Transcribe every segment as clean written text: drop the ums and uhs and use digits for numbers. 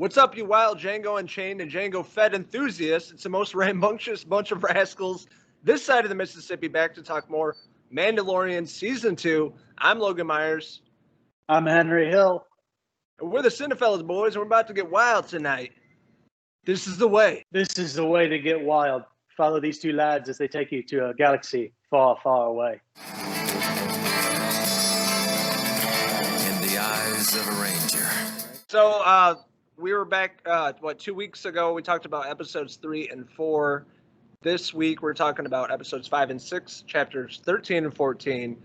What's up, you wild Django Unchained and Django Fed enthusiasts? It's the most rambunctious bunch of rascals this side of the Mississippi, back to talk more Mandalorian Season 2. I'm Logan Myerz. I'm Henry Hill. And we're the Cinephellas, boys, and we're about to get wild tonight. This is the way. This is the way to get wild. Follow these two lads as they take you to a galaxy far, far away. In the eyes of a ranger. So, we were back, 2 weeks ago. We talked about episodes 3 and 4. This week, we're talking about episodes 5 and 6, chapters 13 and 14.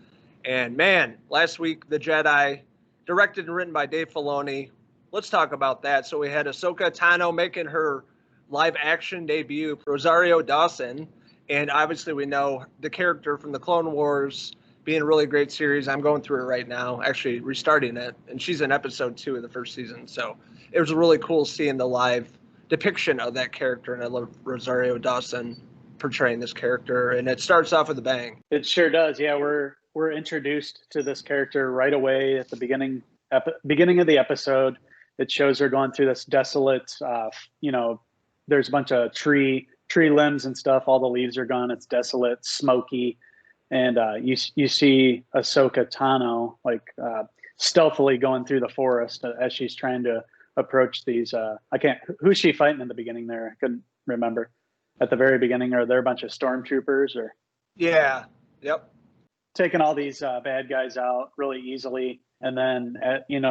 And man, last week, The Jedi, directed and written by Dave Filoni. Let's talk about that. So we had Ahsoka Tano making her live action debut, Rosario Dawson. And obviously we know the character from the Clone Wars being a really great series. I'm going through it right now, actually restarting it. And she's in episode 2 of the first season. So it was really cool seeing the live depiction of that character. And I love Rosario Dawson portraying this character. And it starts off with a bang. It sure does. Yeah, we're introduced to this character right away at the beginning of the episode. It shows her going through this desolate, there's a bunch of tree limbs and stuff. All the leaves are gone. It's desolate, smoky. And you see Ahsoka Tano stealthily going through the forest as she's trying to approach these. Who's she fighting in the beginning there? I couldn't remember. At the very beginning, are there a bunch of stormtroopers or? Yeah. Yep. Taking all these bad guys out really easily. And then,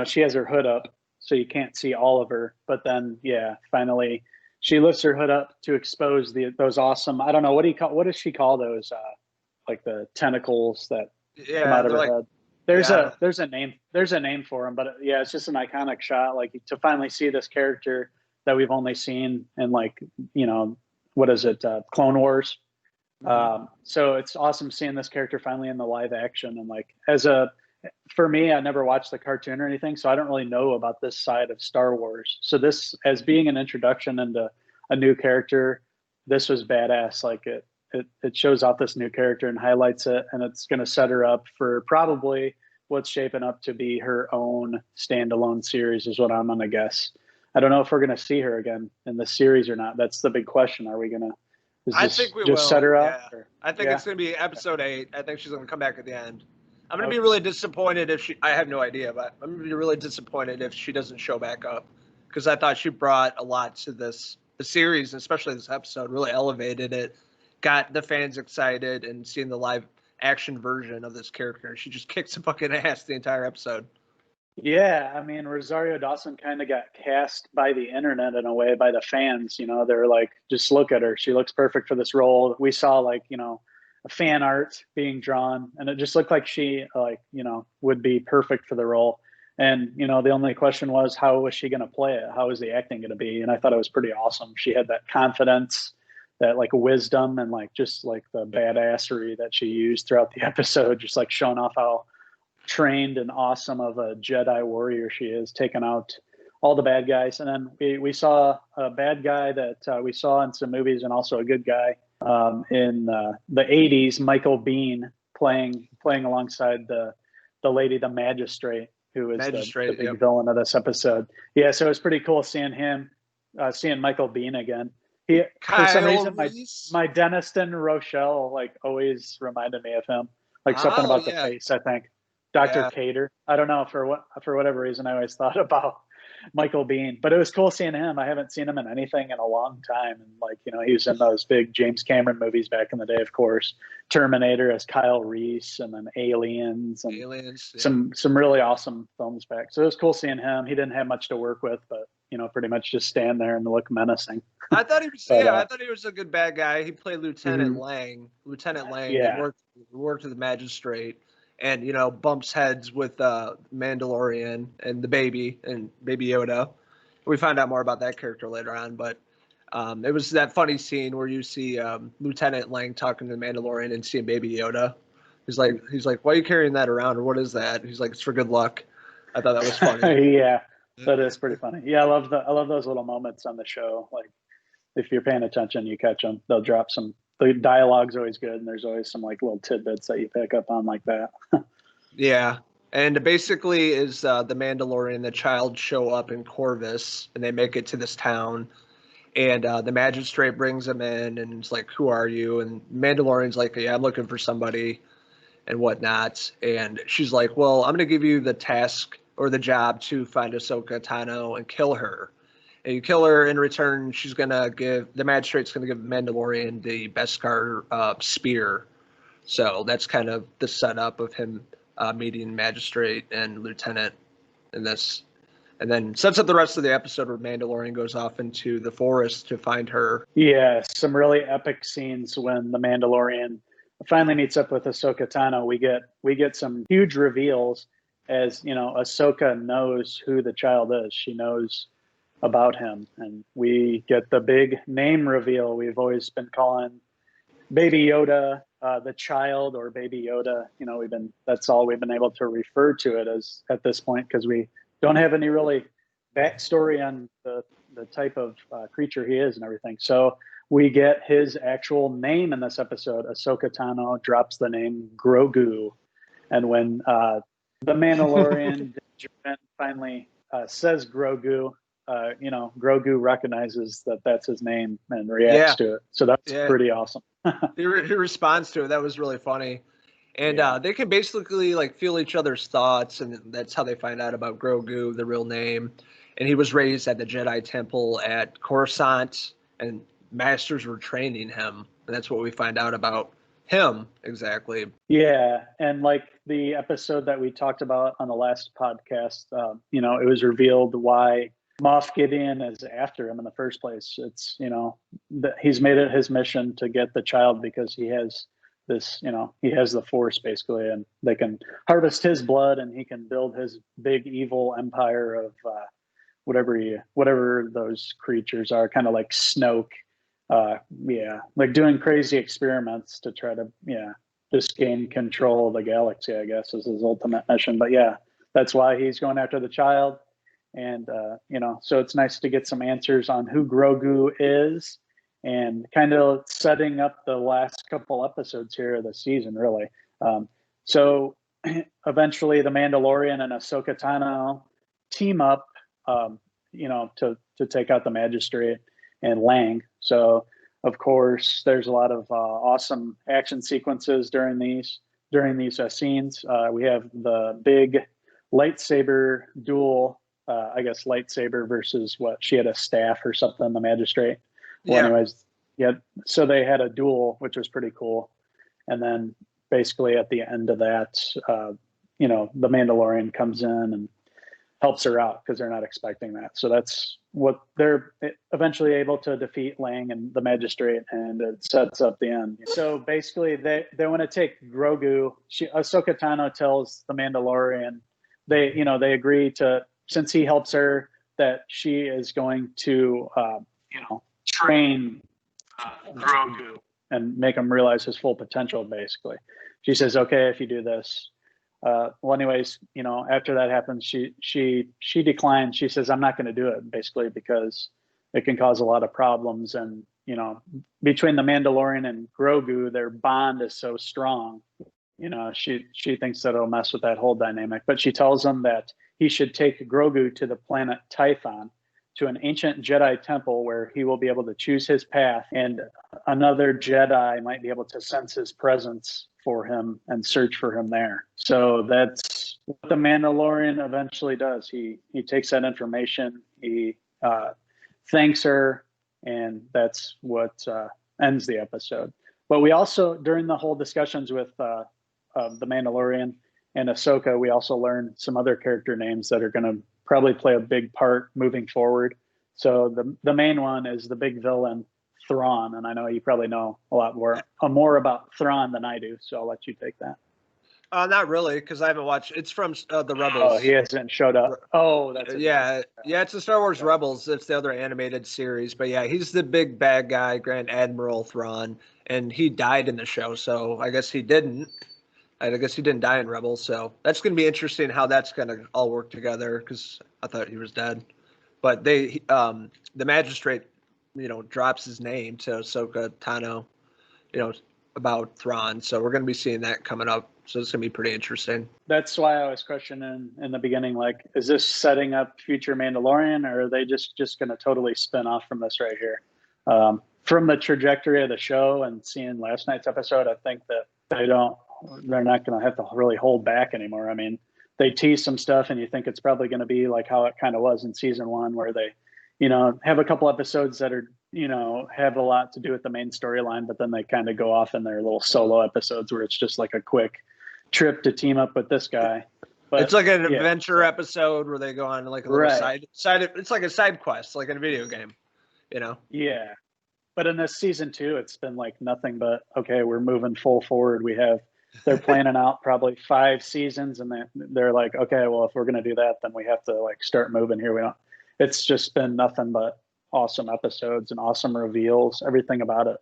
she has her hood up so you can't see all of her. But then, finally she lifts her hood up to expose those awesome, I don't know, what does she call those? Like the tentacles that come out of her head. There's a name for them, but it's just an iconic shot. Like to finally see this character that we've only seen in what is it? Clone Wars. So it's awesome seeing this character finally in the live action. And for me, I never watched the cartoon or anything, so I don't really know about this side of Star Wars. So this, as being an introduction into a new character, this was badass. It shows off this new character and highlights it, and it's going to set her up for probably what's shaping up to be her own standalone series is what I'm going to guess. I don't know if we're going to see her again in the series or not. That's the big question. Are we going to I think we just will. set her up? Yeah. I think it's going to be episode 8. I think she's going to come back at the end. I'm going to be really disappointed if I have no idea, but I'm going to be really disappointed if she doesn't show back up, because I thought she brought a lot to the series, especially this episode, really elevated it, got the fans excited, and seeing the live action version of this character. She just kicks the fucking ass the entire episode. Yeah, I mean, Rosario Dawson kind of got cast by the internet in a way, by the fans. They're like, just look at her. She looks perfect for this role. We saw a fan art being drawn, and it just looked like she would be perfect for the role. And the only question was, how was she going to play it? How was the acting going to be? And I thought it was pretty awesome. She had that confidence, that wisdom, and just the badassery that she used throughout the episode, just showing off how trained and awesome of a Jedi warrior she is, taking out all the bad guys. And then we saw a bad guy that we saw in some movies, and also a good guy in the 80s, Michael Biehn playing alongside the lady, the Magistrate, who is the big villain of this episode. Yeah, so it was pretty cool seeing Michael Biehn again. For some reason, my Deniston Rochelle always reminded me of him. Something about the face, I think. Dr. Cater. I don't know, for whatever reason, I always thought about Michael Biehn. But it was cool seeing him. I haven't seen him in anything in a long time. And he was in those big James Cameron movies back in the day, of course. Terminator as Kyle Reese, and then Aliens, and some really awesome films back. So it was cool seeing him. He didn't have much to work with, but pretty much just stand there and look menacing. I thought he was I thought he was a good bad guy. He played Lieutenant Lang. Yeah. Worked with the Magistrate, and bumps heads with Mandalorian and the baby and Baby Yoda. We find out more about that character later on, but it was that funny scene where you see Lieutenant Lang talking to the Mandalorian and seeing Baby Yoda. He's like, why are you carrying that around, or what is that? He's like, it's for good luck. I thought that was funny. Yeah, that is pretty funny. Yeah, I love those little moments on the show. If you're paying attention, you catch them. They'll drop some. The dialogue's always good, and there's always some little tidbits that you pick up on like that. Yeah. And basically is the Mandalorian, the child show up in Corvus, and they make it to this town. And the magistrate brings him in, and it's like, "Who are you?" And Mandalorian's like, "Yeah, I'm looking for somebody," and whatnot. And she's like, "Well, I'm going to give you the task or the job to find Ahsoka Tano and kill her. And you kill her in return, she's going to give the magistrate's going to give Mandalorian the Beskar spear." So that's kind of the setup of him meeting magistrate and lieutenant in this. And then sets up the rest of the episode where Mandalorian goes off into the forest to find her. Yeah, some really epic scenes when the Mandalorian finally meets up with Ahsoka Tano. We get some huge reveals as, you know, Ahsoka knows who the child is. She knows about him, and we get the big name reveal. We've always been calling Baby Yoda the child, or Baby Yoda. You know, that's all we've been able to refer to it as at this point, because we don't have any really backstory on the type of creature he is and everything. So we get his actual name in this episode. Ahsoka Tano drops the name Grogu, and when the Mandalorian finally says Grogu, you know, Grogu recognizes that that's his name and reacts to it. So that's pretty awesome. He responds to it. That was really funny. And they can basically like feel each other's thoughts, and that's how they find out about Grogu, the real name. And he was raised at the Jedi Temple at Coruscant, and masters were training him, and that's what we find out about him exactly. Yeah, and like the episode that we talked about on the last podcast, you know, it was revealed why Moff Gideon is after him in the first place. It's, you know, he's made it his mission to get the child because he has this, you know, he has the Force basically, and they can harvest his blood, and he can build his big evil empire of whatever those creatures are, kind of like Snoke. Like doing crazy experiments to try to just gain control of the galaxy, I guess, is his ultimate mission. But yeah, that's why he's going after the child. And you know, so it's nice to get some answers on who Grogu is, and kind of setting up the last couple episodes here of the season, really. So eventually the Mandalorian and Ahsoka Tano team up, you know, to take out the magistrate and Lang. So of course there's a lot of awesome action sequences during these scenes. We have the big lightsaber duel. I guess lightsaber versus what, she had a staff or something, the magistrate. Well, anyways, so they had a duel, which was pretty cool. And then basically at the end of that, you know, the Mandalorian comes in and helps her out because they're not expecting that. So that's what they're eventually able to defeat Lang and the magistrate, and it sets up the end. So basically they want to take Grogu. Ahsoka Tano tells the Mandalorian, they agree to, since he helps her, that she is going to, train Grogu and make him realize his full potential, basically. She says, okay, if you do this. Well, anyways, you know, after that happens, she declines. She says, I'm not going to do it, basically, because it can cause a lot of problems. And, you know, between the Mandalorian and Grogu, their bond is so strong. You know, she thinks that it'll mess with that whole dynamic. But she tells him that he should take Grogu to the planet Tython, to an ancient Jedi temple where he will be able to choose his path, and another Jedi might be able to sense his presence for him and search for him there. So that's what the Mandalorian eventually does. He takes that information, he thanks her, and that's what ends the episode. But we also, during the whole discussions with the Mandalorian and Ahsoka, we also learned some other character names that are going to probably play a big part moving forward. So the main one is the big villain, Thrawn, and I know you probably know a lot more about Thrawn than I do, so I'll let you take that. Not really, because I haven't watched. It's from the Rebels. Oh, he hasn't showed up. Oh, that's it. Yeah. It's the Star Wars Rebels. It's the other animated series, but yeah, he's the big bad guy, Grand Admiral Thrawn, and he died in the show, so I guess he didn't. I guess he didn't die in Rebels, so that's going to be interesting how that's going to all work together, because I thought he was dead. But the magistrate, you know, drops his name to Ahsoka Tano, you know, about Thrawn. So we're going to be seeing that coming up So it's going to be pretty interesting. That's why I was questioning in the beginning, like, is this setting up future Mandalorian, or are they just going to totally spin off from this right here? From the trajectory of the show and seeing last night's episode, I think that they're not going to have to really hold back anymore. I mean, they tease some stuff and you think it's probably going to be like how it kind of was in season 1, where they, have a couple episodes that are, have a lot to do with the main storyline, but then they kind of go off in their little solo episodes where it's just like a quick trip to team up with this guy. But it's like an adventure episode where they go on like a little right. side. It's like a side quest, like in a video game, Yeah. But in this season 2, it's been like nothing but, okay, we're moving full forward. They're planning out probably 5 seasons, and they're like, okay, well, if we're going to do that, then we have to like start moving here. It's just been nothing but awesome episodes and awesome reveals, everything about it.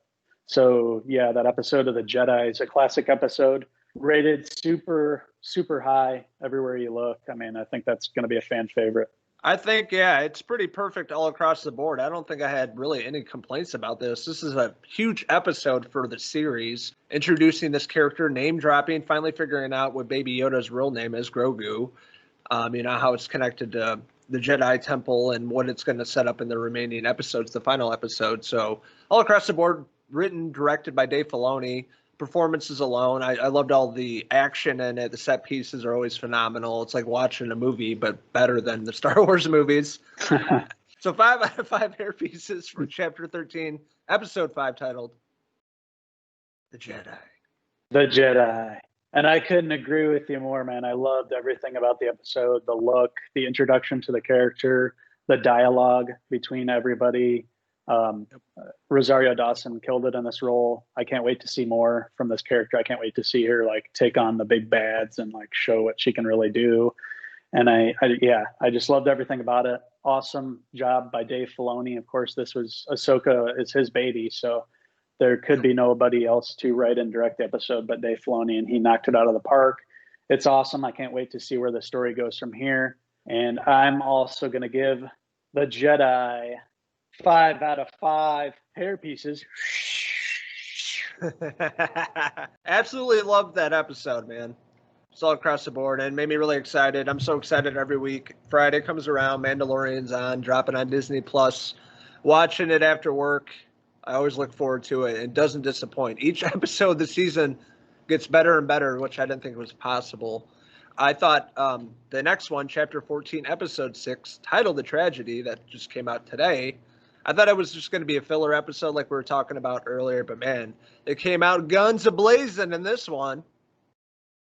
So yeah, that episode of the Jedi is a classic episode, rated super, super high everywhere you look. I mean, I think that's going to be a fan favorite. I think, yeah, it's pretty perfect all across the board. I don't think I had really any complaints about this. This is a huge episode for the series, introducing this character, name dropping, finally figuring out what Baby Yoda's real name is, Grogu. How it's connected to the Jedi Temple and what it's going to set up in the remaining episodes, the final episode. So all across the board, written, directed by Dave Filoni. Performances alone, I loved all the action in it. The set pieces are always phenomenal. It's like watching a movie, but better than the Star Wars movies. So 5 out of 5 hair pieces for Chapter 13, Episode 5, titled The Jedi. The Jedi. And I couldn't agree with you more, man. I loved everything about the episode, the look, the introduction to the character, the dialogue between everybody. Rosario Dawson killed it in this role. I can't wait to see more from this character. I can't wait to see her like take on the big bads and like show what she can really do. And I just loved everything about it. Awesome job by Dave Filoni. Of course, this was Ahsoka is his baby, so there could be nobody else to write and direct the episode but Dave Filoni, and he knocked it out of the park. It's awesome. I can't wait to see where the story goes from here. And I'm also going to give the Jedi 5 out of 5 hair pieces. Absolutely loved that episode, man. It's all across the board and made me really excited. I'm so excited every week. Friday comes around, Mandalorian's on, dropping on Disney Plus, watching it after work. I always look forward to it. It doesn't disappoint. Each episode of the season gets better and better, which I didn't think was possible. I thought the next one, Chapter 14, Episode 6, titled The Tragedy, that just came out today, I thought it was just going to be a filler episode like we were talking about earlier, but man, it came out guns a-blazing in this one.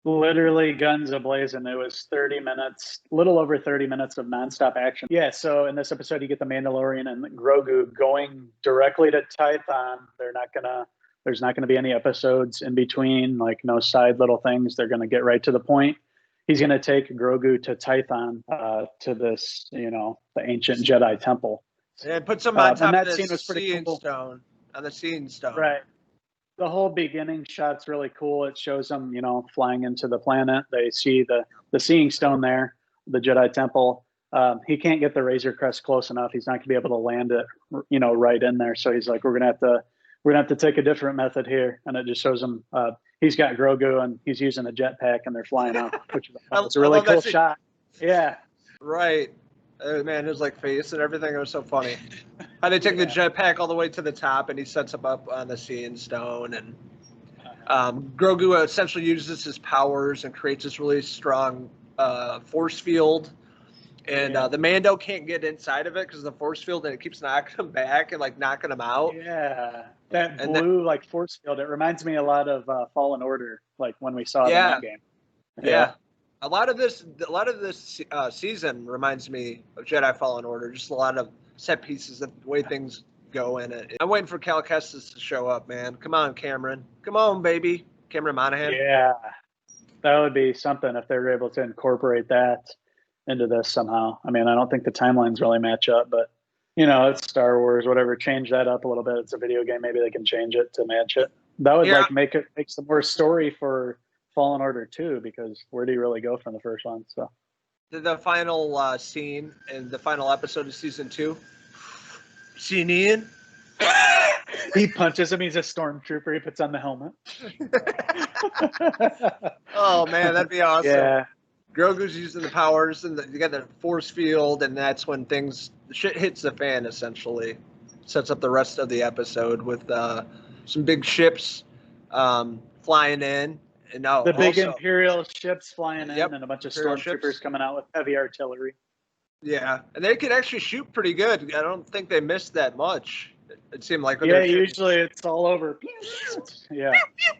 Literally guns a-blazing. It was 30 minutes, little over 30 minutes of nonstop action. Yeah, so in this episode, you get the Mandalorian and Grogu going directly to Tython. There's not gonna be any episodes in between, like no side little things. They're gonna get right to the point. He's gonna take Grogu to Tython, to this, the ancient Jedi temple. And put some on top of the scene was pretty seeing cool. stone, on the seeing stone. Right. The whole beginning shot's really cool. It shows them, flying into the planet. They see the seeing stone there, the Jedi temple. He can't get the Razor Crest close enough. He's not going to be able to land it, right in there. So he's like, we're gonna have to take a different method here. And it just shows him he's got Grogu and he's using a jetpack and they're flying out, which is a really cool shot. Yeah. Right. Man, his face and everything, it was so funny. How they take the jetpack all the way to the top and he sets him up on the seeing stone, and Grogu essentially uses his powers and creates this really strong force field, and the Mando can't get inside of it because of the force field, and it keeps knocking him back and knocking him out. Yeah, that blue force field, it reminds me a lot of Fallen Order, like when we saw it in that game. Yeah. A lot of this season reminds me of Jedi Fallen Order. Just a lot of set pieces, the way things go in it. I'm waiting for Cal Kestis to show up, man. Come on, Cameron. Come on, baby. Cameron Monaghan. Yeah, that would be something if they were able to incorporate that into this somehow. I mean, I don't think the timelines really match up, but it's Star Wars, whatever. Change that up a little bit. It's a video game. Maybe they can change it to match it. That would make some more story for Fallen Order 2, because where do you really go from the first one? So the final scene in the final episode of season 2, seeing Ian, he punches him. He's a stormtrooper. He puts on the helmet. Oh man, that'd be awesome. Yeah. Grogu's using the powers, and you got the force field, and that's when shit hits the fan. Essentially, sets up the rest of the episode with some big ships flying in, and now The big also, Imperial ships flying in, Yep, and a bunch of Imperial stormtroopers ships. coming out with heavy artillery. Yeah, and they could actually shoot pretty good. I don't think they missed that much. It seemed like when Yeah, they're shooting, usually it's all over. Yeah,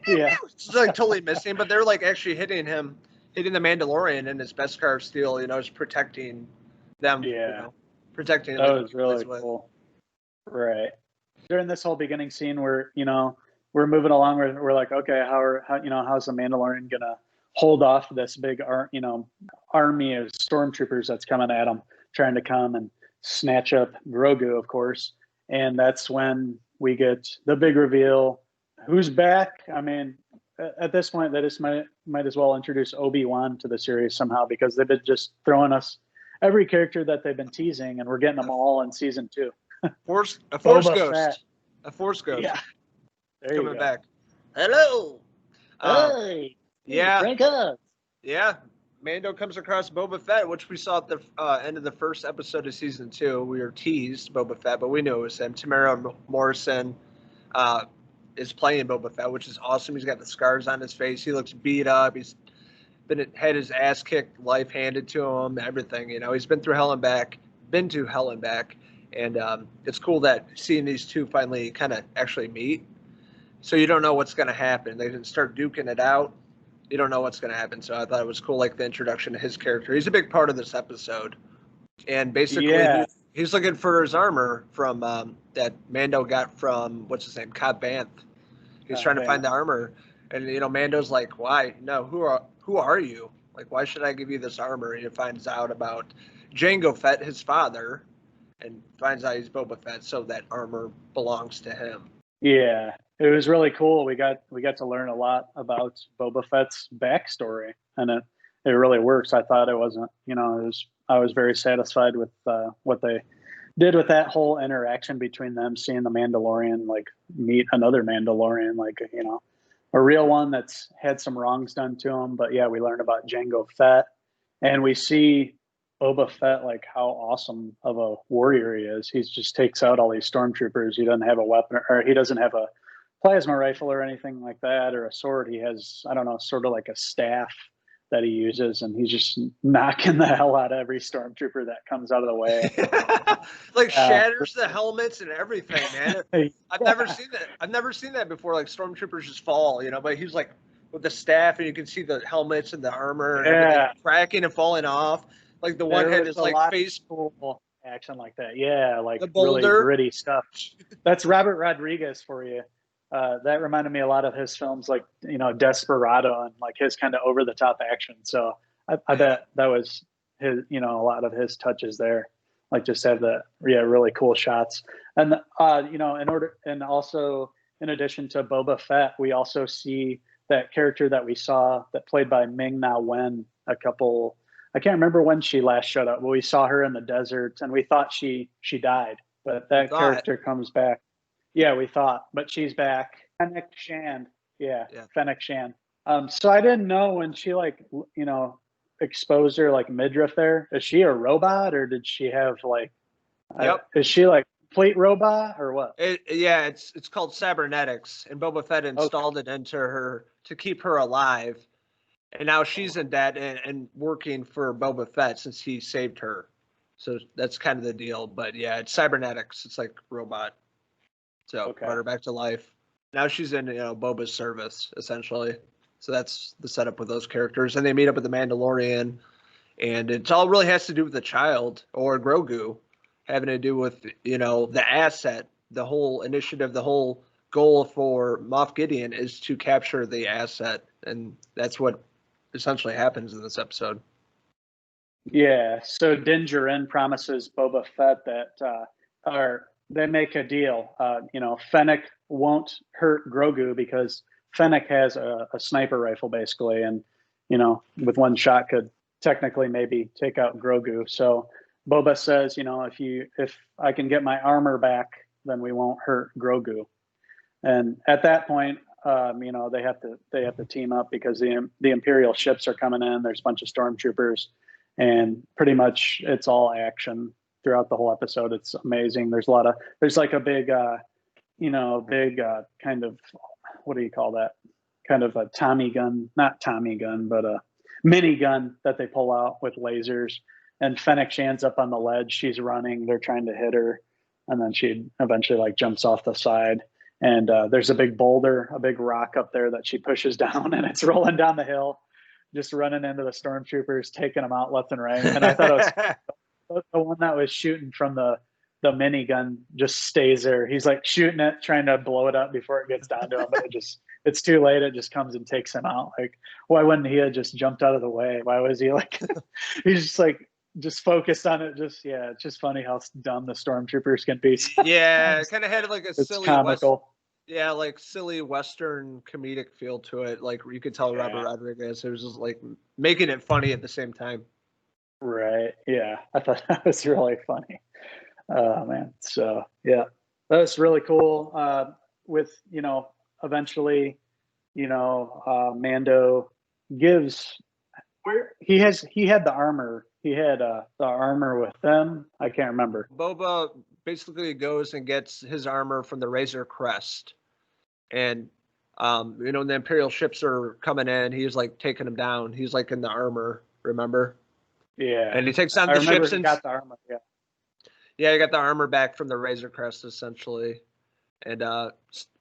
yeah, it's like totally missing, but they're like actually hitting the Mandalorian, and his Beskar steel, is protecting them. yeah. Protecting That like was really cool. Right. During this whole beginning scene, we're moving along. We're like, okay, how's the Mandalorian gonna hold off this big army of stormtroopers that's coming at him, trying to come and snatch up Grogu, of course. And that's when we get the big reveal. Who's back? I mean, at this point, they just might as well introduce Obi-Wan to the series somehow, because they've been just throwing us every character that they've been teasing, and we're getting them all in season 2. a force Boba Fett. ghost, a force ghost, Yeah, there you coming go. back. Hello. Hey, Yeah, Frank Hunt. yeah. Mando comes across Boba Fett, which we saw at the end of the first episode of season 2. We were teased Boba Fett, but we knew it was him. Tamara Morrison is playing Boba Fett, which is awesome. He's got the scars on his face. He looks beat up. He's had his ass kicked, life handed to him, everything. He's been through hell and back, and it's cool that seeing these two finally kind of actually meet. So you don't know what's going to happen. They didn't start duking it out. You don't know what's going to happen. So I thought it was cool, like the introduction to his character. He's a big part of this episode. And basically, Yeah. he's looking for his armor from that Mando got from, what's his name, Cobb Vanth. He's trying to find the armor. And, Mando's like, why? No, who are you? Like, why should I give you this armor? And he finds out about Jango Fett, his father, and finds out he's Boba Fett, so that armor belongs to him. Yeah, it was really cool. We got to learn a lot about Boba Fett's backstory, and it really works. I thought it wasn't, I was very satisfied with what they did with that whole interaction between them, seeing the Mandalorian like meet another Mandalorian, like a real one that's had some wrongs done to him. But yeah, we learned about Jango Fett, and we see Boba Fett, like how awesome of a warrior he is. He just takes out all these stormtroopers. He doesn't have a weapon, or he doesn't have a plasma rifle or anything like that, or a sword. He has, I don't know, sort of like a staff that he uses, and he's just knocking the hell out of every stormtrooper that comes out of the way. Like shatters the helmets and everything, man. I've never seen that. I've never seen that before. Like stormtroopers just fall, but he's like with the staff, and you can see the helmets and the armor and everything cracking and falling off. Like the one head is like face cool action like that. Yeah, like the really gritty stuff. That's Robert Rodriguez for you. That reminded me a lot of his films, like Desperado, and like his kind of over the top action. So I bet that was his, a lot of his touches there. Like just have the really cool shots, and and also in addition to Boba Fett, we also see that character that we saw that played by Ming-Na Wen I can't remember when she last showed up, but we saw her in the desert, and we thought she died, but that character comes back. Yeah, we thought, but she's back. Fennec Shand. Yeah, Fennec Shand. So I didn't know when she exposed her like midriff there. Is she a robot, or did she have like? Is she like complete robot or what? It's called cybernetics, and Boba Fett installed it into her to keep her alive. And now she's in debt and working for Boba Fett since he saved her. So that's kind of the deal. But yeah, it's cybernetics. It's like robot. So brought her back to life. Now she's in Boba's service essentially. So that's the setup with those characters. And they meet up with the Mandalorian, and it all really has to do with the child or Grogu, having to do with the asset, the whole initiative, the whole goal for Moff Gideon is to capture the asset, and that's what essentially happens in this episode. Yeah, so Din Djarin promises Boba Fett that they make a deal. Fennec won't hurt Grogu because Fennec has a sniper rifle basically, and with one shot could technically maybe take out Grogu. So Boba says, if I can get my armor back, then we won't hurt Grogu. And at that point, you know, they have to team up because the Imperial ships are coming in. There's a bunch of stormtroopers, and pretty much it's all action throughout the whole episode. It's amazing. There's like a big, kind of, what do you call that? Kind of a Tommy gun, not Tommy gun, but a mini gun that they pull out with lasers. And Fennec Shan's up on the ledge. She's running. They're trying to hit her, and then she eventually like jumps off the side. And there's a big boulder, a big rock up there that she pushes down, and it's rolling down the hill, just running into the stormtroopers, taking them out left and right. And I thought it was the one that was shooting from the minigun just stays there. He's like shooting it, trying to blow it up before it gets down to him, but it's too late. It just comes and takes him out. Like, why wouldn't he have just jumped out of the way? Why was he like, he's just like, just focused on it. Just, yeah, it's just funny how dumb the stormtroopers can be. Yeah, it kind of had like a It's silly comical. yeah, like silly Western comedic feel to it. Like you could tell Robert Rodriguez, it was just like making it funny at the same time. Right. Yeah. I thought that was really funny. Oh man. So yeah, that was really cool. With, you know, eventually, you know, Mando gives where he had the armor. He had the armor with them. I can't remember. Boba basically goes and gets his armor from the Razor Crest. And you know, the Imperial ships are coming in. He's like taking them down. He's like in the armor, remember? Yeah. And he takes on I the remember ships he and got the armor. Yeah. yeah, he got the armor back from the Razor Crest essentially. And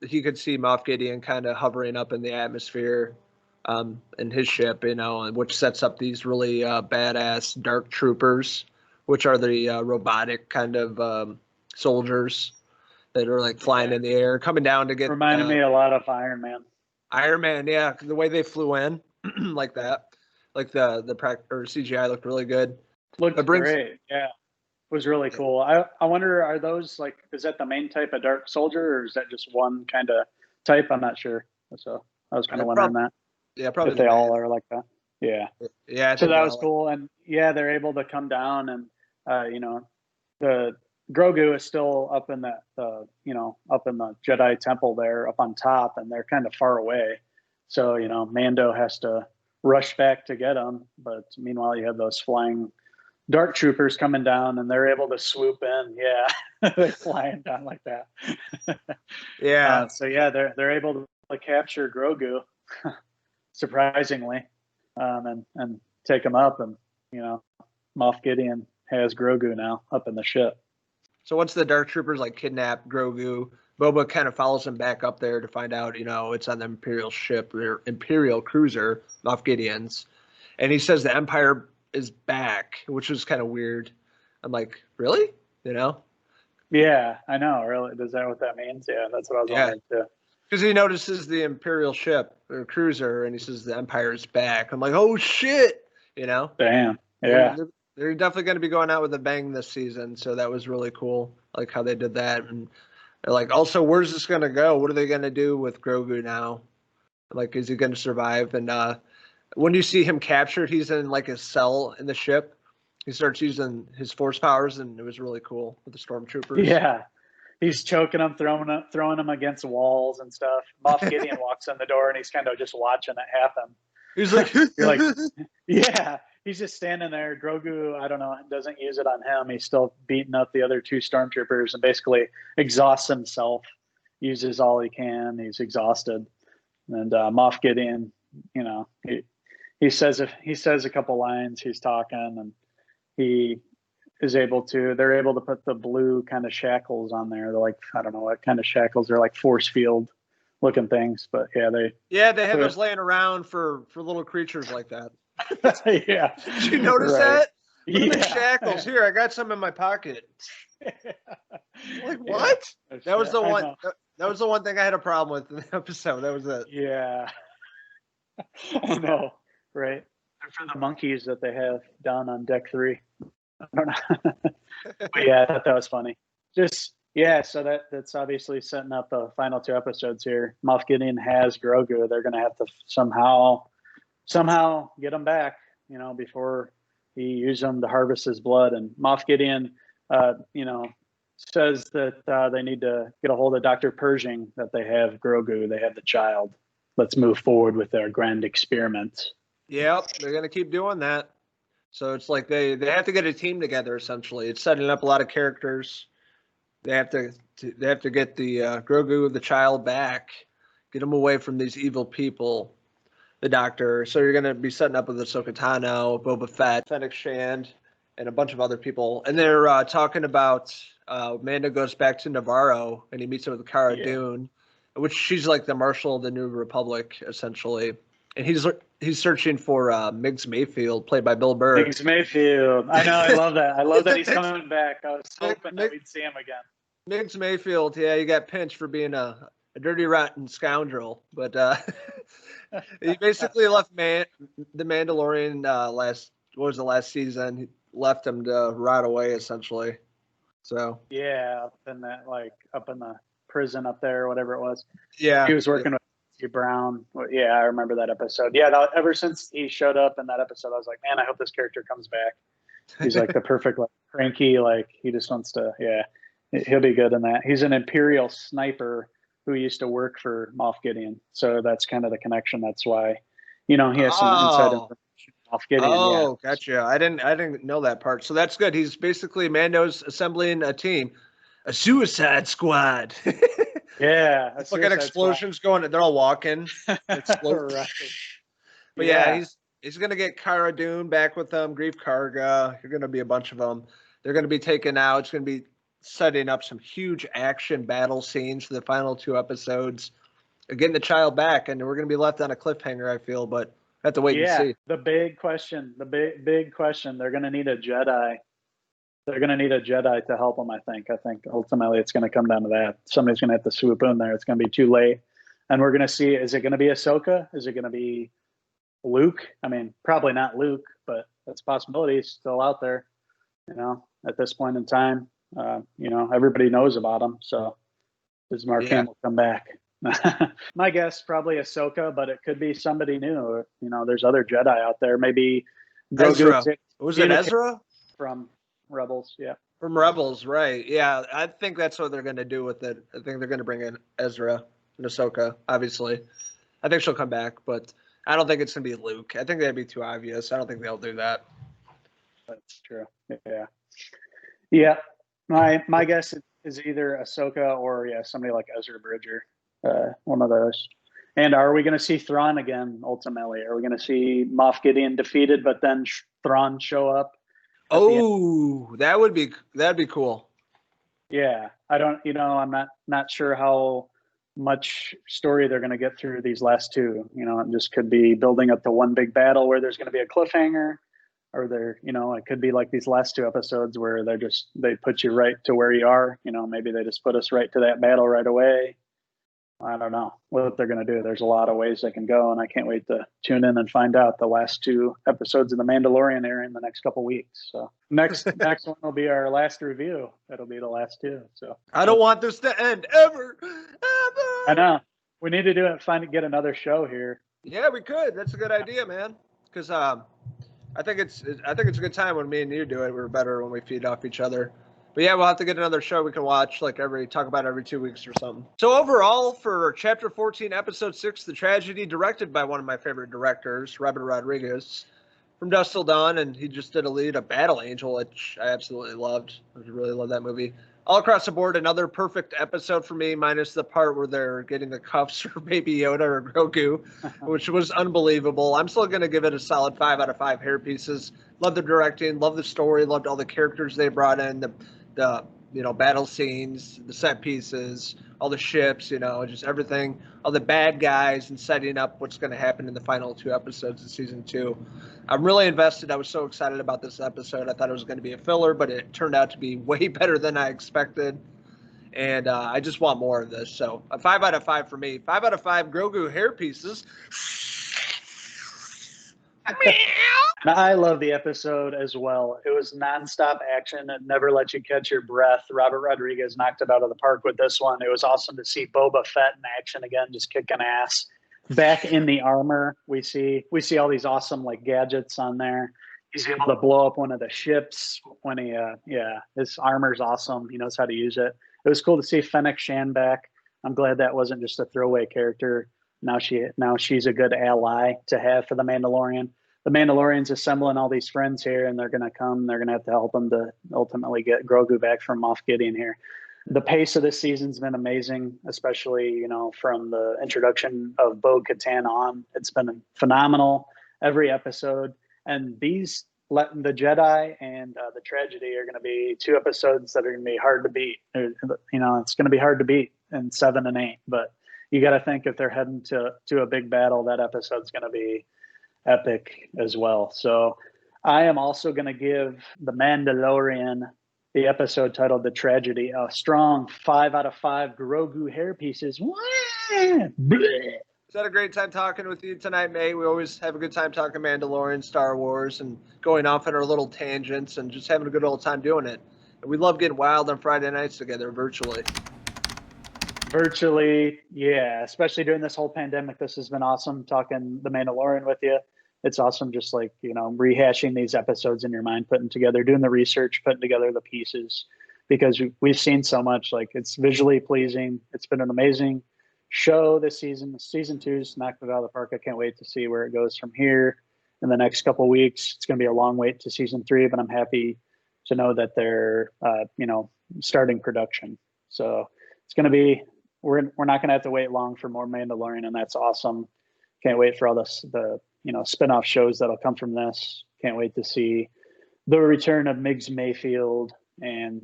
he could see Moff Gideon kind of hovering up in the atmosphere in his ship, you know, which sets up these really badass dark troopers, which are the robotic kind of soldiers that are like flying in the air, coming down to get. Reminded me a lot of Iron Man. Iron Man, yeah, the way they flew in, like that, like the CGI looked really good. Looked great, yeah. It was really cool. I wonder, are those like, is that the main type of dark soldier, or is that just one kind of type? I'm not sure. So I was kind of wondering that. Yeah, probably. If they all are like that. Yeah. Yeah. So that was cool, and yeah, they're able to come down, and you know, the Grogu is still up in that, you know, up in the Jedi temple there, up on top, and they're kind of far away. So you know, Mando has to rush back to get them, but meanwhile, you have those flying dark troopers coming down, and they're able to swoop in. Yeah, they're flying down like that. Yeah. So yeah, they're able to capture Grogu, surprisingly, and take him up, and you know, Moff Gideon has Grogu now up in the ship. So once the dark troopers like kidnap Grogu, Boba kind of follows him back up there to find out, you know, it's on the Imperial ship, or Imperial cruiser, Moff Gideon's, and he says the Empire is back, which was kind of weird. I'm like, really? You know? Yeah, I know. Really? Is that what that means? Yeah, that's what I was wondering too. Because he notices the Imperial ship or cruiser, and he says the Empire is back. I'm like, oh shit! You know? Damn. Yeah. They're definitely going to be going out with a bang this season, so that was really cool. Like how they did that, and like also, where's this going to go? What are they going to do with Grogu now? Like, is he going to survive? And when you see him captured, he's in like a cell in the ship. He starts using his force powers, and it was really cool with the stormtroopers. Yeah, he's choking them, throwing them against walls and stuff. Moff Gideon walks in the door, and he's kind of just watching it happen. He's like, you're like, yeah. He's just standing there. Grogu, I don't know, doesn't use it on him. He's still beating up the other two stormtroopers and basically exhausts himself. Uses all he can. He's exhausted. And Moff Gideon, you know, he says a couple lines. He's talking, and they're able to put the blue kind of shackles on there. They're like, I don't know what kind of shackles. They're like force field looking things, but they have those laying around for little creatures like that. Yeah. Did you notice that? Look at the Yeah. shackles. Here, I got some in my pocket. Like, what? Yeah. That was the one. That was the one thing I had a problem with in the episode. That was it. Yeah. I know, right? For the monkeys that they have down on deck 3. I don't know. But yeah, I thought that was funny. Just so that's obviously setting up the final 2 episodes here. Moff Gideon has Grogu. They're gonna have to somehow get him back, you know, before he uses them to harvest his blood. And Moff Gideon, you know, says that they need to get a hold of Dr. Pershing, that they have Grogu, they have the child. Let's move forward with our grand experiment. Yep, they're gonna keep doing that. So it's like they have to get a team together. Essentially, it's setting up a lot of characters. They have to get the Grogu, the child, back, get him away from these evil people. The Doctor. So you're gonna be setting up with Ahsoka Tano, Boba Fett, Fennec Shand, and a bunch of other people. And they're talking about Mando goes back to Navarro and he meets up with Cara Dune, which she's like the Marshal of the New Republic essentially. And he's searching for Miggs Mayfield, played by Bill Burr. Miggs Mayfield. I know. I love that. I love that he's coming back. I was hoping that we'd see him again. Miggs Mayfield. Yeah, he got pinched for being a dirty, rotten scoundrel, but he basically left the Mandalorian last season. He left him to rot away essentially. So yeah, up in the prison up there, or whatever it was. Yeah, he was working with Steve Brown. Yeah, I remember that episode. Yeah, ever since he showed up in that episode, I was like, man, I hope this character comes back. He's like the perfect, like, cranky, like he just wants to. Yeah, he'll be good in that. He's an Imperial sniper who used to work for Moff Gideon, so that's kind of the connection. That's why, he has some inside information. Moff Gideon. Oh, yeah. Gotcha. I didn't know that part. So that's good. He's basically Mando's assembling a team, a Suicide Squad. Yeah, look at explosions going. They're all walking. Right. But yeah, he's gonna get Cara Dune back with them. Grief Karga. You're gonna be a bunch of them. They're gonna be taken out. It's gonna be setting up some huge action battle scenes for the final 2 episodes. Getting the child back, and we're gonna be left on a cliffhanger. I feel, but have to wait and see. The big question. They're gonna need a Jedi. They're going to need a Jedi to help them, I think. I think ultimately it's going to come down to that. Somebody's going to have to swoop in there. It's going to be too late. And we're going to see, is it going to be Ahsoka? Is it going to be Luke? I mean, probably not Luke, but that's a possibility. It's still out there, at this point in time. Everybody knows about him. So does Mark Hamill come back? My guess, probably Ahsoka, but it could be somebody new. There's other Jedi out there. Maybe Ezra. Was it Ezra? From Rebels, yeah. From Rebels, right. Yeah, I think that's what they're going to do with it. I think they're going to bring in Ezra and Ahsoka, obviously. I think she'll come back, but I don't think it's going to be Luke. I think that'd be too obvious. I don't think they'll do that. That's true. Yeah. Yeah. My guess is either Ahsoka or, somebody like Ezra Bridger, one of those. And are we going to see Thrawn again, ultimately? Are we going to see Moff Gideon defeated, but then Thrawn show up? Oh, that'd be cool. Yeah, I don't, I'm not sure how much story they're going to get through these last 2. It just could be building up to one big battle where there's going to be a cliffhanger, or it could be like these last 2 episodes where they put you right to where you are. Maybe they just put us right to that battle right away. I don't know what they're going to do. There's a lot of ways they can go, and I can't wait to tune in and find out. The last 2 episodes of The Mandalorian air in the next couple weeks. So next one will be our last review. That'll be the last 2. So I don't want this to end ever. I know. We need to do it. Get another show here. Yeah, we could. That's a good idea, man. Because I think it's a good time when me and you do it. We're better when we feed off each other. But yeah, we'll have to get another show we can watch, talk about every 2 weeks or something. So overall, for Chapter 14, Episode 6, The Tragedy, directed by one of my favorite directors, Robert Rodriguez, from Dusk Till Dawn, and he just did a Battle Angel, which I absolutely loved. I really love that movie. All across the board, another perfect episode for me, minus the part where they're getting the cuffs for Baby Yoda or Grogu, which was unbelievable. I'm still going to give it a solid 5 out of 5 hair pieces. Love the directing, love the story, loved all the characters they brought in, the battle scenes, the set pieces, all the ships, just everything, all the bad guys, and setting up what's going to happen in the final 2 episodes of season 2. I'm really invested. I was so excited about this episode. I thought it was going to be a filler, but it turned out to be way better than I expected. And I just want more of this. So a 5 out of 5 for me. 5 out of 5 Grogu hair pieces. Now, I love the episode as well. It was nonstop action. It never let you catch your breath. Robert Rodriguez knocked it out of the park with this one. It was awesome to see Boba Fett in action again, just kicking ass. Back in the armor, we see all these awesome gadgets on there. He's able to blow up one of the ships when he, his armor's awesome. He knows how to use it. It was cool to see Fennec Shan back. I'm glad that wasn't just a throwaway character. Now she's a good ally to have for the Mandalorian. The Mandalorian's assembling all these friends here, and they're going to come. They're going to have to help him to ultimately get Grogu back from Moff Gideon here. The pace of this season's been amazing, especially, from the introduction of Bo-Katan on. It's been phenomenal every episode. And the Jedi and The Tragedy are going to be 2 episodes that are going to be hard to beat. It's going to be hard to beat in 7 and 8. But you got to think if they're heading to a big battle, that episode's going to be epic as well. So I am also going to give The Mandalorian, the episode titled The Tragedy, a strong 5 out of 5 Grogu hair pieces. Had a great time talking with you tonight, mate. We always have a good time talking Mandalorian, Star Wars, and going off on our little tangents and just having a good old time doing it. And we love getting wild on Friday nights together virtually. Virtually, yeah. Especially during this whole pandemic, this has been awesome talking The Mandalorian with you. It's awesome just rehashing these episodes in your mind, putting together, doing the research, putting together the pieces, because we've seen so much. It's visually pleasing. It's been an amazing show this season. Season 2's knocked it out of the park. I can't wait to see where it goes from here in the next couple of weeks. It's going to be a long wait to season 3, but I'm happy to know that they're starting production. So it's going to be, we're not going to have to wait long for more Mandalorian, and that's awesome. Can't wait for all the spin-off shows that'll come from this. Can't wait to see the return of Miggs Mayfield and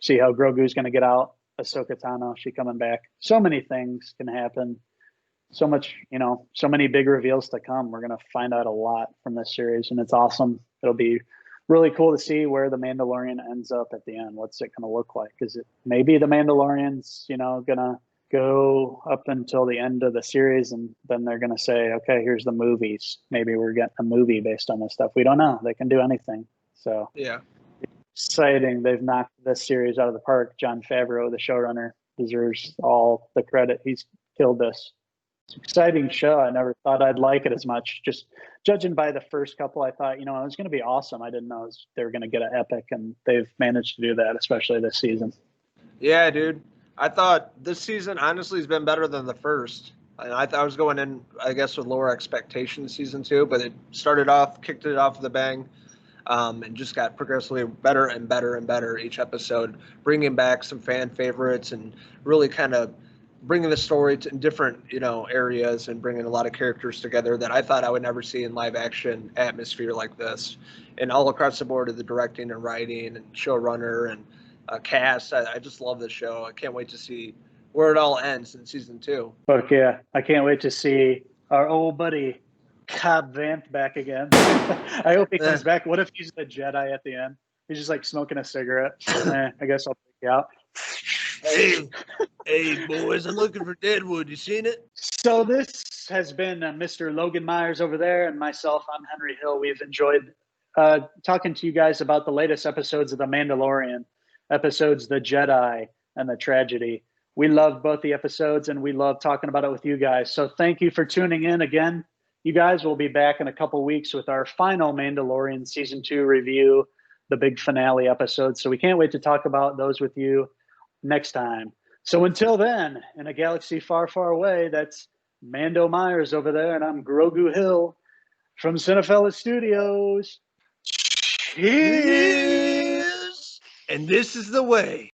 see how Grogu's going to get out. Ahsoka Tano, she coming back. So many things can happen. So much, so many big reveals to come. We're going to find out a lot from this series, and it's awesome. It'll be really cool to see where the Mandalorian ends up at the end. What's it going to look like? Is it maybe the Mandalorian's, going to go up until the end of the series, and then they're going to say, okay, here's the movies. Maybe we're getting a movie based on this stuff. We don't know. They can do anything. So yeah. Exciting. They've knocked this series out of the park. Jon Favreau, the showrunner, deserves all the credit. He's killed this. It's an exciting show. I never thought I'd like it as much. Just judging by the first couple, I thought, it was going to be awesome. I didn't know they were going to get an epic, and they've managed to do that, especially this season. Yeah, dude. I thought this season, honestly, has been better than the first. And I thought I was going in, I guess, with lower expectations season 2, but it kicked it off with a bang. And just got progressively better and better and better each episode, bringing back some fan favorites and really kind of bringing the story to different, areas and bringing a lot of characters together that I thought I would never see in live action atmosphere like this. And all across the board of the directing and writing and showrunner and cast, I just love this show. I can't wait to see where it all ends in season 2. But yeah, I can't wait to see our old buddy Cobb Vanth back again. I hope he comes back. What if he's the Jedi at the end? He's just smoking a cigarette. I guess I'll take you out. Hey, boys, I'm looking for Deadwood. You seen it? So this has been Mr. Logan Myerz over there, and myself. I'm Henry Hill. We've enjoyed talking to you guys about the latest episodes of The Mandalorian, episodes The Jedi and The Tragedy. We love both the episodes, and we love talking about it with you guys. So thank you for tuning in again. You guys will be back in a couple weeks with our final Mandalorian Season 2 review, the big finale episode. So we can't wait to talk about those with you next time. So until then, in a galaxy far, far away, that's Mando Myers over there, and I'm Grogu Hill from Cinephellas Studios. Cheers! And this is the way.